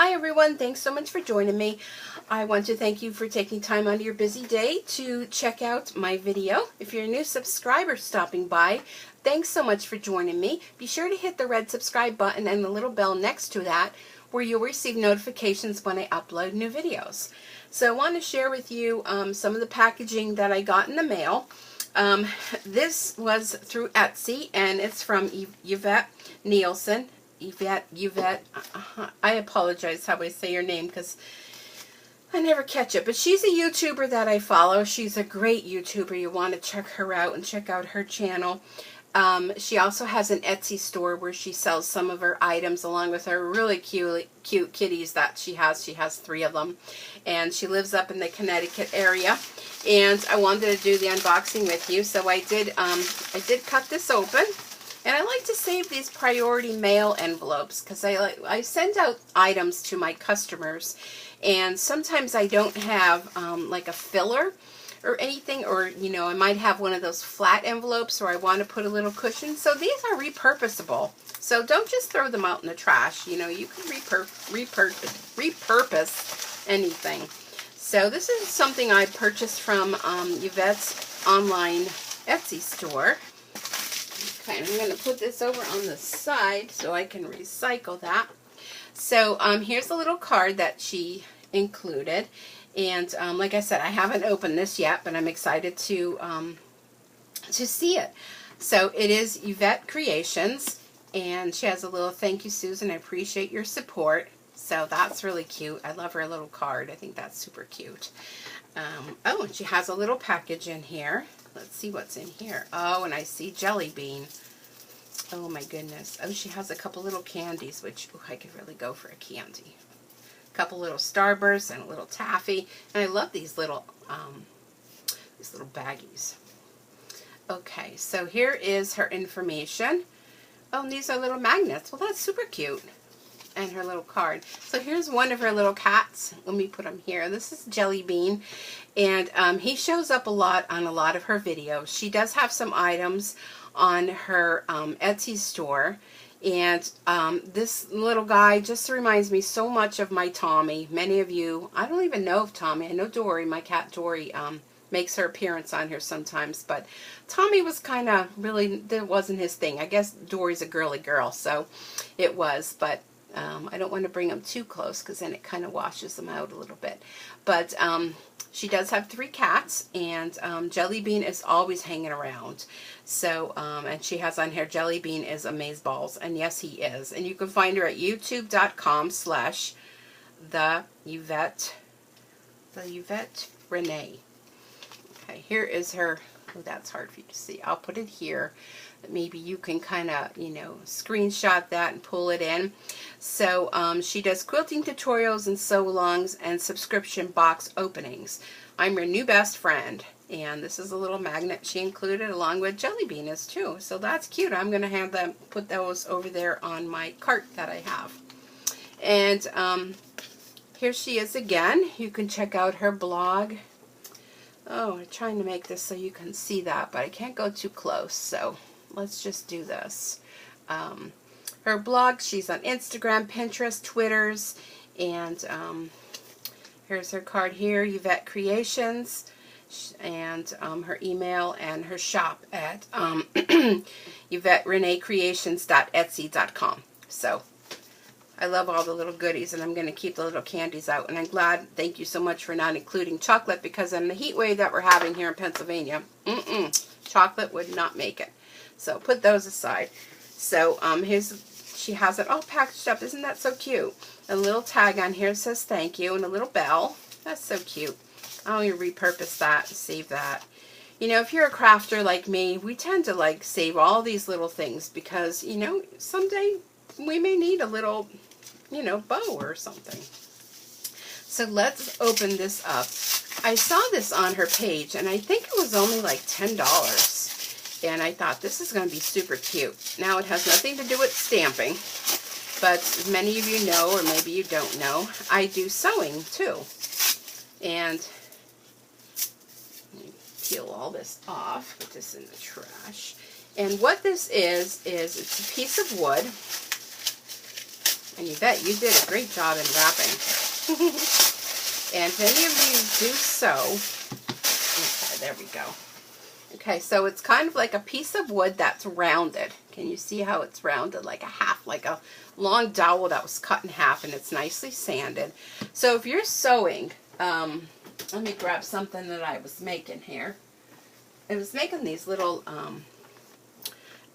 Hi everyone, thanks so much for joining me. I want to thank you for taking time out of your busy day to check out my video. If you're a new subscriber stopping by, thanks so much for joining me. Be sure to hit the red subscribe button and the little bell next to that where you'll receive notifications when I upload new videos. So I want to share with you some of the packaging that I got in the mail. This was through Etsy and it's from Vyetterene. Yvette, I apologize how I say your name because I never catch it, but she's a YouTuber that I follow. She's a great YouTuber. You want to check her out and check out her channel. She also has an Etsy store where she sells some of her items along with her really cute kitties that she has. She has 3 of them, and she lives up in the Connecticut area. And I wanted to do the unboxing with you, so I did cut this open. And I like to save these priority mail envelopes because I send out items to my customers, and sometimes I don't have like a filler or anything, or I might have one of those flat envelopes or I want to put a little cushion. So these are repurposable. So don't just throw them out in the trash. You can repurpose anything. So this is something I purchased from Yvette's online Etsy store. Okay, I'm going to put this over on the side so I can recycle that. So here's the little card that she included. And like I said, I haven't opened this yet, but I'm excited to see it. So it is Vyetterene Crescions, and she has a little "Thank you, Susan. I appreciate your support." So that's really cute. I love her little card. I think that's super cute. Oh, and she has a little package in here. Let's see what's in here. Oh, and I see jelly bean. Oh my goodness. Oh, she has a couple little candies, which I could really go for a candy. A couple little Starbursts and a little taffy. And I love these little baggies. Okay, so here is her information. Oh, and these are little magnets. Well, that's super cute. And her little card. So here's one of her little cats. Let me put him here. This is Jelly Bean, and he shows up a lot on a lot of her videos. She does have some items on her Etsy store, and this little guy just reminds me so much of my Tommy. Many of you, I don't even know of Tommy. I know Dory, my cat Dory, makes her appearance on here sometimes, but Tommy was kind of really, that wasn't his thing. I guess Dory's a girly girl, so it was, but I don't want to bring them too close because then it kind of washes them out a little bit. But she does have 3 cats, and Jelly Bean is always hanging around. So, and she has on here, Jelly Bean is amazeballs, and yes, he is. And you can find her at youtube.com/Vyetterene. Okay, here is her. Oh, that's hard for you to see. I'll put it here. Maybe you can kind of, screenshot that and pull it in. So she does quilting tutorials and sew-alongs and subscription box openings. I'm your new best friend. And this is a little magnet she included along with Jelly Bean is too. So that's cute. I'm going to have them put those over there on my cart that I have. And here she is again. You can check out her blog. Oh, I'm trying to make this so you can see that, but I can't go too close, so let's just do this. Her blog, she's on Instagram, Pinterest, Twitters, and here's her card here, Vyetterene Crescions, and her email and her shop at vyetterenecreations.etsy.com. So I love all the little goodies, and I'm going to keep the little candies out. And I'm glad, thank you so much for not including chocolate, because in the heat wave that we're having here in Pennsylvania, chocolate would not make it. So put those aside. So she has it all packaged up. Isn't that so cute? A little tag on here says thank you, and a little bell. That's so cute. I'll repurpose that and save that. If you're a crafter like me, we tend to save all these little things because, someday we may need a little bow or something. So let's open this up. I saw this on her page, and I think it was only like $10. And I thought, this is going to be super cute. Now, it has nothing to do with stamping, but as many of you know, or maybe you don't know, I do sewing too. And let me peel all this off, put this in the trash. And what this is it's a piece of wood. And Yvette, you did a great job in wrapping. And if any of you do sew, okay, there we go. Okay, so it's kind of like a piece of wood that's rounded. Can you see how it's rounded? Like a half, like a long dowel that was cut in half, and it's nicely sanded. So if you're sewing, let me grab something that I was making here. I was making these little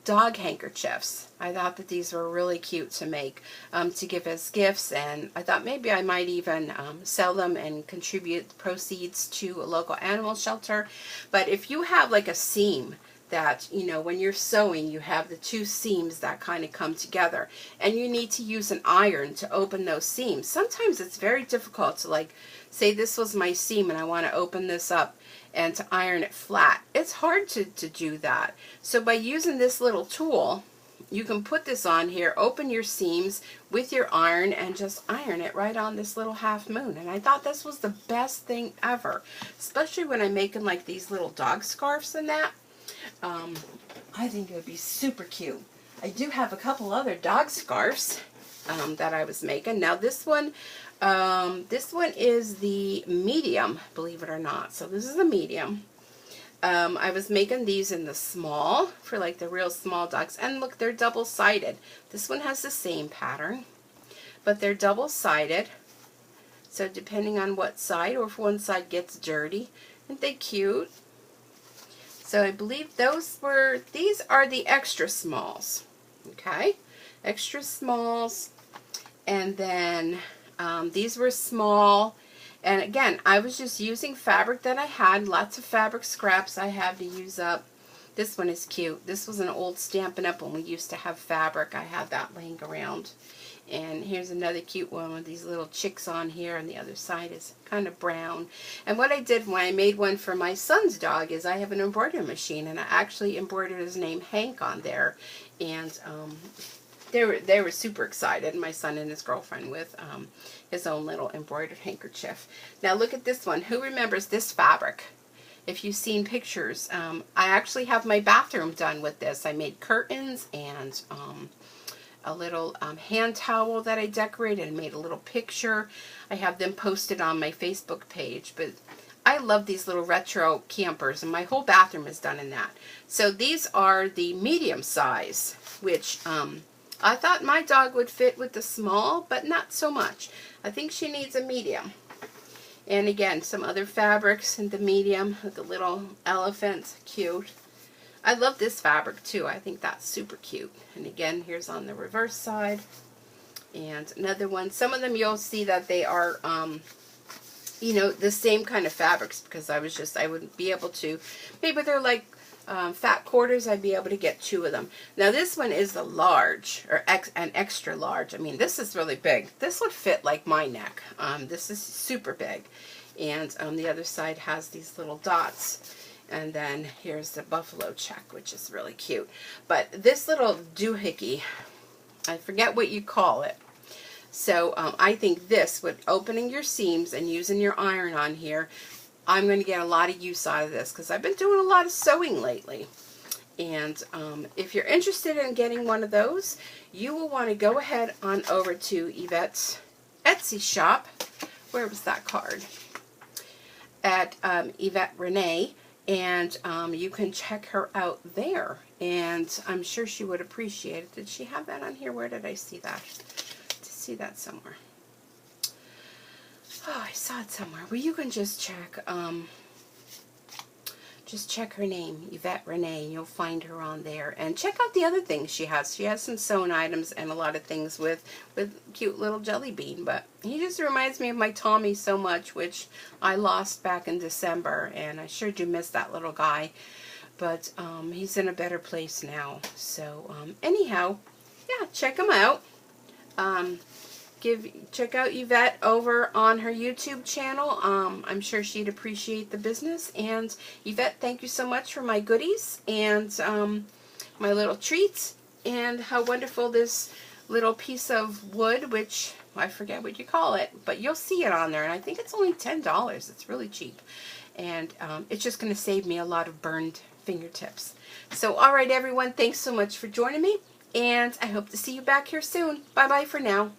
dog handkerchiefs. I thought that these were really cute to make, to give as gifts, and I thought maybe I might even sell them and contribute the proceeds to a local animal shelter. But if you have like a seam that, you know, when you're sewing, you have the two seams that kind of come together, and you need to use an iron to open those seams. Sometimes it's very difficult to, like, say this was my seam and I want to open this up and to iron it flat. It's hard to do that. So by using this little tool, you can put this on here, open your seams with your iron, and just iron it right on this little half moon. And I thought this was the best thing ever, especially when I'm making like these little dog scarves and that. I think it would be super cute. I do have a couple other dog scarves that I was making. Now this one is the medium, believe it or not. So this is the medium. I was making these in the small for like the real small dogs. And look, they're double-sided. This one has the same pattern, but they're double-sided. So depending on what side, or if one side gets dirty, aren't they cute? So I believe these are the extra smalls. Okay, extra smalls. And then these were small. And again, I was just using fabric that I had, lots of fabric scraps I have to use up. This one is cute. This was an old Stampin' Up! When we used to have fabric. I had that laying around. And here's another cute one with these little chicks on here, and the other side is kind of brown. And what I did when I made one for my son's dog is I have an embroidery machine, and I actually embroidered his name Hank on there. And they were super excited, my son and his girlfriend, with his own little embroidered handkerchief. Now look at this one. Who remembers this fabric? If you've seen pictures, I actually have my bathroom done with this. I made curtains and a little hand towel that I decorated and made a little picture. I have them posted on my Facebook page. But I love these little retro campers, and my whole bathroom is done in that. So these are the medium size, which I thought my dog would fit with the small, but not so much. I think she needs a medium. And again, some other fabrics in the medium with the little elephants. Cute. I love this fabric too. I think that's super cute. And again, here's on the reverse side. And another one. Some of them you'll see that they are, you know, the same kind of fabrics, because I wouldn't be able to. Maybe they're like fat quarters. I'd be able to get 2 of them. Now this one is the large, or an extra large. I mean, this is really big. This would fit like my neck. This is super big. And the other side has these little dots. And then here's the buffalo check, which is really cute. But this little doohickey, I forget what you call it. So I think this, with opening your seams and using your iron on here, I'm going to get a lot of use out of this, because I've been doing a lot of sewing lately. And if you're interested in getting one of those, you will want to go ahead on over to Yvette's Etsy shop. Where was that card? At Vyetterene. And you can check her out there. And I'm sure she would appreciate it. Did she have that on here? Where did I see that? To see that somewhere. Oh, I saw it somewhere. Well, you can just check her name, Vyetterene, and you'll find her on there. And check out the other things she has. She has some sewn items and a lot of things with cute little jelly bean. But he just reminds me of my Tommy so much, which I lost back in December. And I sure do miss that little guy. But he's in a better place now. So anyhow, yeah, check him out. Check out Yvette over on her YouTube channel. I'm sure she'd appreciate the business. And Yvette, thank you so much for my goodies and my little treats, and how wonderful this little piece of wood, which I forget what you call it, but you'll see it on there. And I think it's only $10. It's really cheap. And it's just going to save me a lot of burned fingertips. So, all right, everyone, thanks so much for joining me. And I hope to see you back here soon. Bye-bye for now.